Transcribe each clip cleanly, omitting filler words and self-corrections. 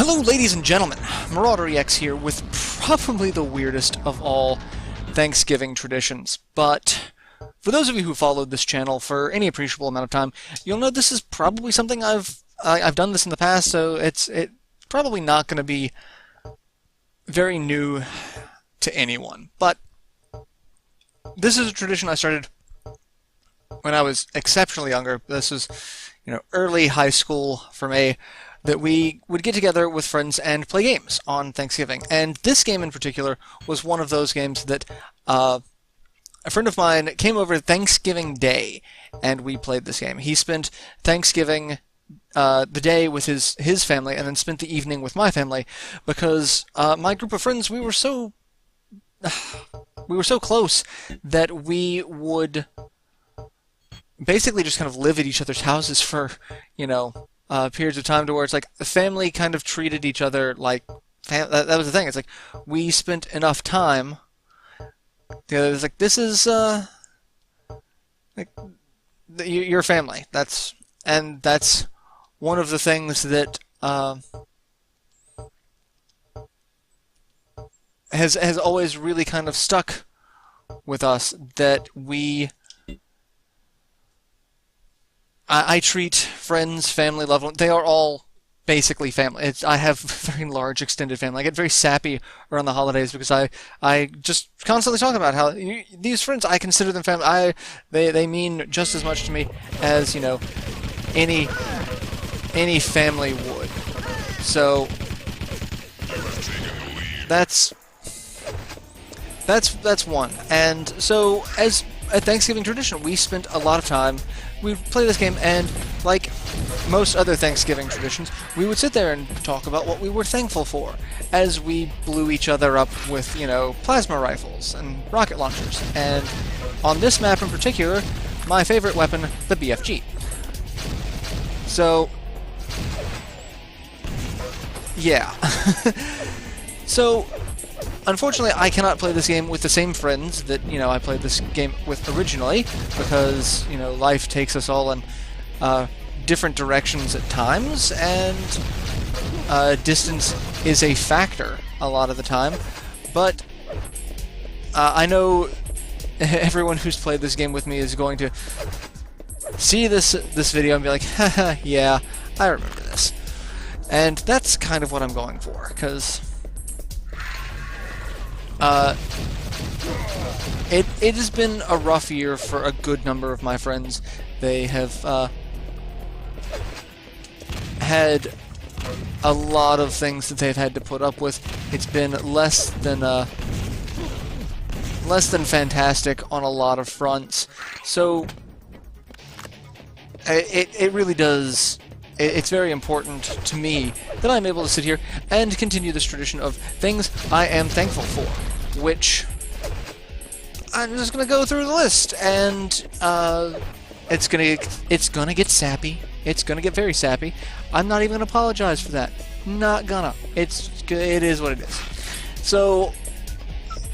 Hello ladies and gentlemen, MarauderEX here with probably the weirdest of all Thanksgiving traditions, but for those of you who followed this channel for any appreciable amount of time, you'll know this is probably something I've done this in the past, so it's probably not going to be very new to anyone, but this is a tradition I started when I was exceptionally younger. This was, early high school for me, that we would get together with friends and play games on Thanksgiving. And this game in particular was one of those games that a friend of mine came over Thanksgiving Day, and we played this game. He spent Thanksgiving the day with his family, and then spent the evening with my family, because my group of friends, we were so close that we would basically just kind of live at each other's houses for, periods of time, to where it's like the family kind of treated each other like that was the thing. It's like we spent enough time together. It's like, this is like your family. That's one of the things that has always really kind of stuck with us, that I treat friends, family, loved ones, they are all basically family. I have a very large extended family. I get very sappy around the holidays because I just constantly talk about how these friends, I consider them family. They mean just as much to me as, any family would. So that's one. And so, as a Thanksgiving tradition, we spent a lot of time, we'd play this game, and like most other Thanksgiving traditions, we would sit there and talk about what we were thankful for as we blew each other up with, plasma rifles and rocket launchers. And on this map in particular, my favorite weapon, the BFG. So, yeah. So, unfortunately, I cannot play this game with the same friends that, I played this game with originally, because, life takes us all in different directions at times, and distance is a factor a lot of the time. But I know everyone who's played this game with me is going to see this video and be like, haha, yeah, I remember this. And that's kind of what I'm going for, because it has been a rough year for a good number of my friends. They have had a lot of things that they've had to put up with. It's been less than fantastic on a lot of fronts. So it really does. It's very important to me that I'm able to sit here and continue this tradition of things I am thankful for, which I'm just gonna go through the list, and it's gonna get sappy. It's gonna get very sappy. I'm not even gonna apologize for that. Not gonna. It is what it is. So,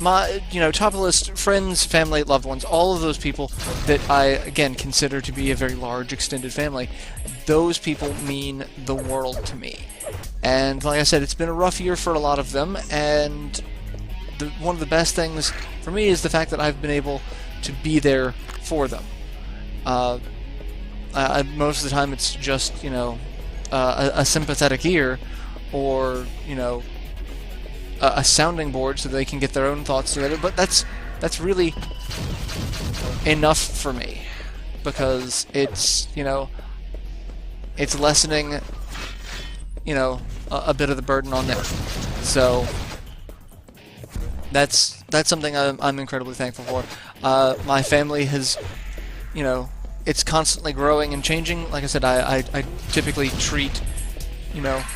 my, top of the list, friends, family, loved ones, all of those people that I, again, consider to be a very large extended family, those people mean the world to me. And like I said, it's been a rough year for a lot of them, and one of the best things for me is the fact that I've been able to be there for them. Most of the time it's just, a sympathetic ear, or, a sounding board so they can get their own thoughts together, but that's really enough for me, because it's, it's lessening, a bit of the burden on them. So that's something I'm incredibly thankful for. My family has, it's constantly growing and changing. Like I said, I typically treat,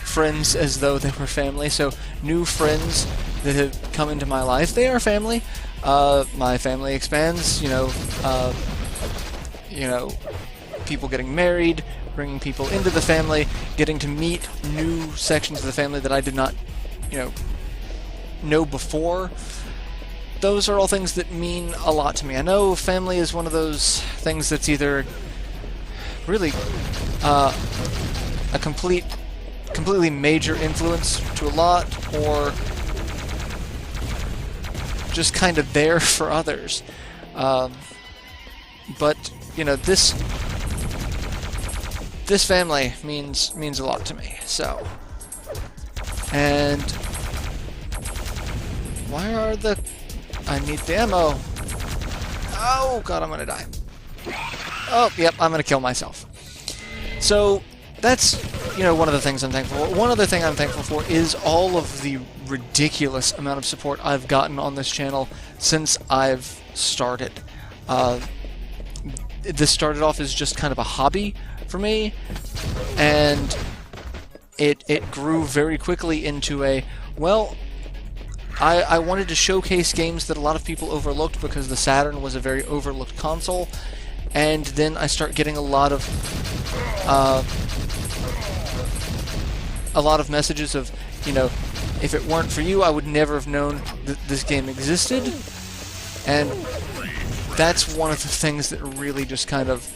friends as though they were family. So new friends that have come into my life, they are family. My family expands, people getting married, bringing people into the family, getting to meet new sections of the family that I did not, know before. Those are all things that mean a lot to me. I know family is one of those things that's either really a complete completely major influence to a lot, or just kind of there for others. But you know, this family means a lot to me. So, and why are the... I need the ammo. Oh god, I'm gonna die. Oh, yep, I'm gonna kill myself. So that's, you know, one of the things I'm thankful for. One other thing I'm thankful for is all of the ridiculous amount of support I've gotten on this channel since I've started. This started off as just kind of a hobby for me, and it grew very quickly into a, well, I wanted to showcase games that a lot of people overlooked because the Saturn was a very overlooked console, and then I start getting a lot of messages of, you know, if it weren't for you, I would never have known that this game existed, and that's one of the things that really just kind of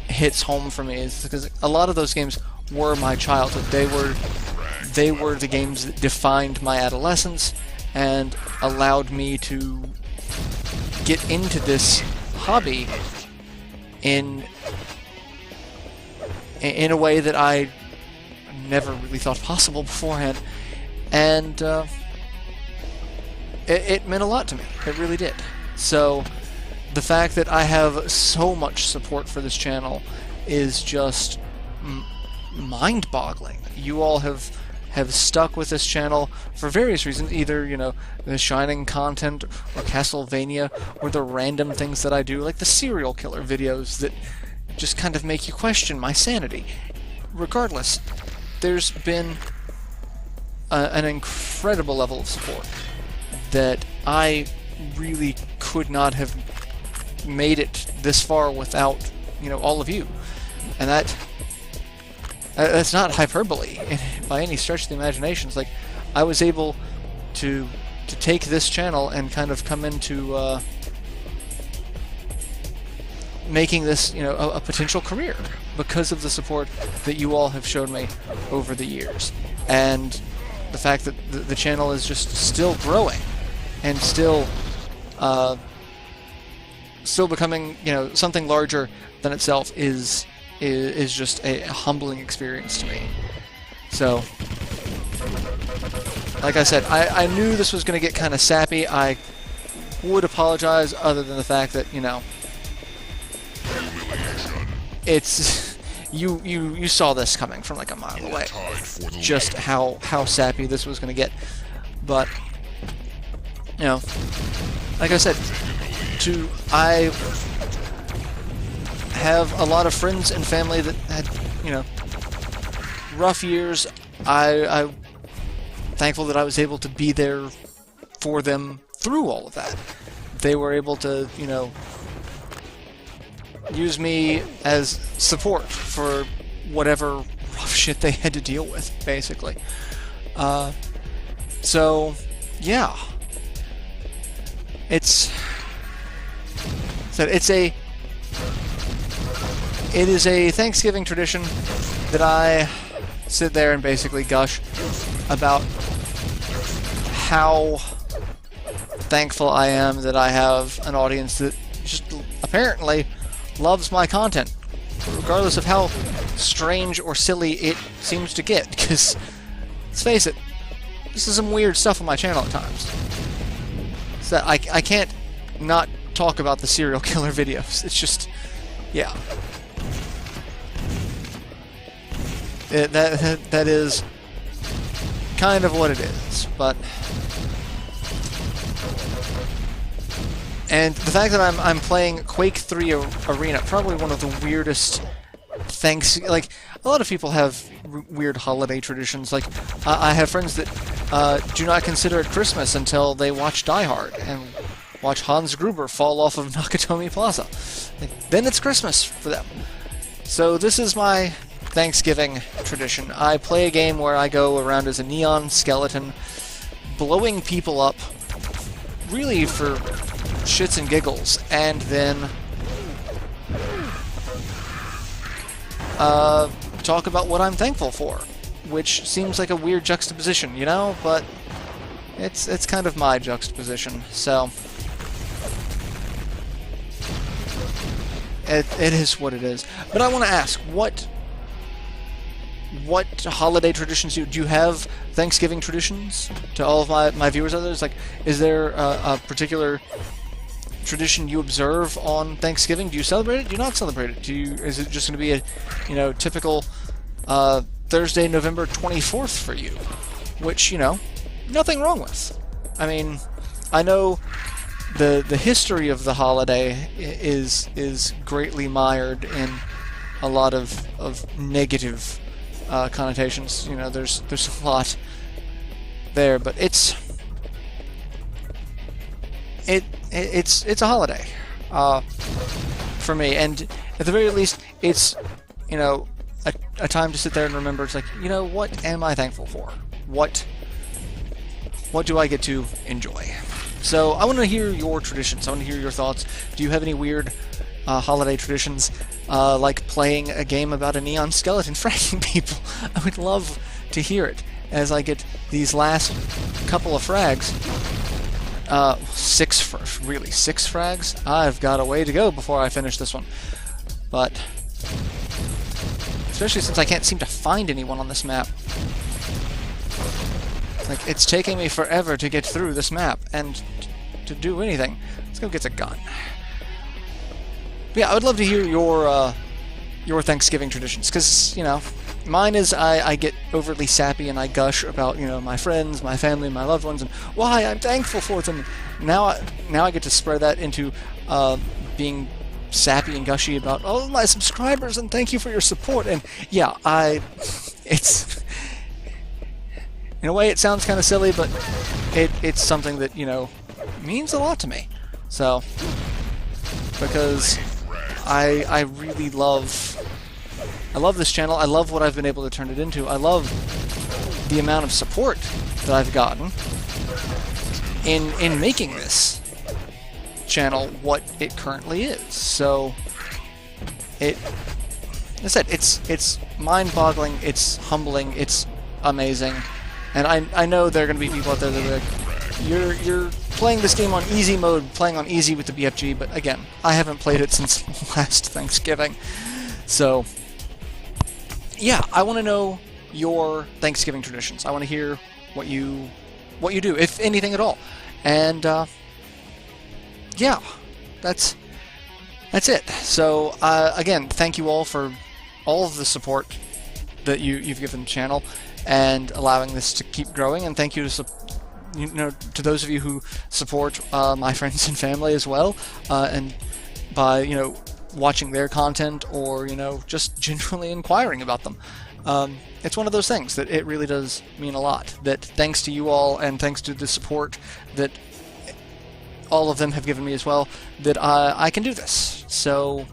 hits home for me, is because a lot of those games were my childhood. They were the games that defined my adolescence and allowed me to get into this hobby in a way that I never really thought possible beforehand, and it meant a lot to me. It really did. So the fact that I have so much support for this channel is just mind-boggling. You all have stuck with this channel for various reasons, either, you know, the Shining content, or Castlevania, or the random things that I do, like the serial killer videos that just kind of make you question my sanity. Regardless, there's been an incredible level of support that I really could not have made it this far without, you know, all of you. And that's not hyperbole by any stretch of the imagination. It's like I was able to take this channel and kind of come into making this, you know, a potential career because of the support that you all have shown me over the years, and the fact that the channel is just still growing and still becoming, you know, something larger than itself is just a humbling experience to me. So, like I said, I knew this was going to get kind of sappy. I would apologize, other than the fact that, you know, it's you saw this coming from like a mile away, just how sappy this was going to get. But, you know, like I said, I have a lot of friends and family that had, you know, rough years. I'm thankful that I was able to be there for them through all of that. They were able to, you know, use me as support for whatever rough shit they had to deal with, basically. So, yeah. It is a Thanksgiving tradition that I sit there and basically gush about how thankful I am that I have an audience that just apparently loves my content, regardless of how strange or silly it seems to get, because, let's face it, this is some weird stuff on my channel at times. So I can't not talk about the serial killer videos. It's just, yeah. That is kind of what it is, but... And the fact that I'm playing Quake 3 Arena, probably one of the weirdest like, a lot of people have weird holiday traditions. Like, I have friends that do not consider it Christmas until they watch Die Hard and watch Hans Gruber fall off of Nakatomi Plaza. Like, then it's Christmas for them. So this is my Thanksgiving tradition. I play a game where I go around as a neon skeleton, blowing people up, really for shits and giggles, and then talk about what I'm thankful for. which seems like a weird juxtaposition, you know, but it's kind of my juxtaposition, so it is what it is. But I want to ask, what holiday traditions do you have? Thanksgiving traditions to all of my viewers out there? Like, is there a particular tradition you observe on Thanksgiving? Do you celebrate it? Do you not celebrate it? Is it just going to be a typical Thursday, November 24th for you? Which, nothing wrong with. I mean, I know the history of the holiday is greatly mired in a lot of negative connotations. There's a lot there, but it's a holiday for me, and at the very least, it's a time to sit there and remember. It's like, what am I thankful for? What do I get to enjoy? So I want to hear your traditions. I want to hear your thoughts. Do you have any weird holiday traditions, like playing a game about a neon skeleton fragging people? I would love to hear it as I get these last couple of frags. 6 frags? I've got a way to go before I finish this one. But especially since I can't seem to find anyone on this map. Like, it's taking me forever to get through this map and to do anything. Let's go get a gun. But yeah, I would love to hear your Thanksgiving traditions, because mine is I get overly sappy and I gush about my friends, my family, my loved ones, and why I'm thankful for them. Now I get to spread that into being sappy and gushy about all of my subscribers and thank you for your support. And yeah, it's in a way it sounds kind of silly, but it's something that means a lot to me. So because I really love this channel. I love what I've been able to turn it into. I love the amount of support that I've gotten in making this channel what it currently is. So like I said, it's mind-boggling, it's humbling, it's amazing. And I know there are going to be people out there that are like, you're playing this game on easy mode, playing on easy with the BFG, but again, I haven't played it since last Thanksgiving. So yeah, I want to know your Thanksgiving traditions. I want to hear what you do, if anything at all. And yeah, that's it. So again, thank you all for all of the support that you've given the channel and allowing this to keep growing. And thank you to those of you who support my friends and family as well, and by watching their content or just genuinely inquiring about them. It's one of those things that it really does mean a lot, that thanks to you all and thanks to the support that all of them have given me as well, that I can do this. So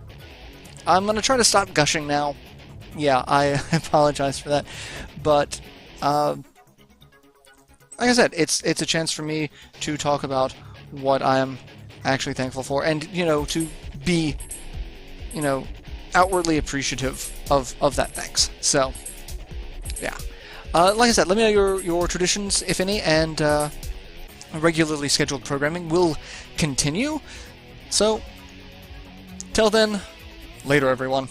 I'm going to try to stop gushing now. Yeah, I apologize for that, but like I said, it's a chance for me to talk about what I am actually thankful for, and to be outwardly appreciative of that thanks. So yeah, like I said, let me know your traditions, if any, and regularly scheduled programming will continue. So till then, later everyone.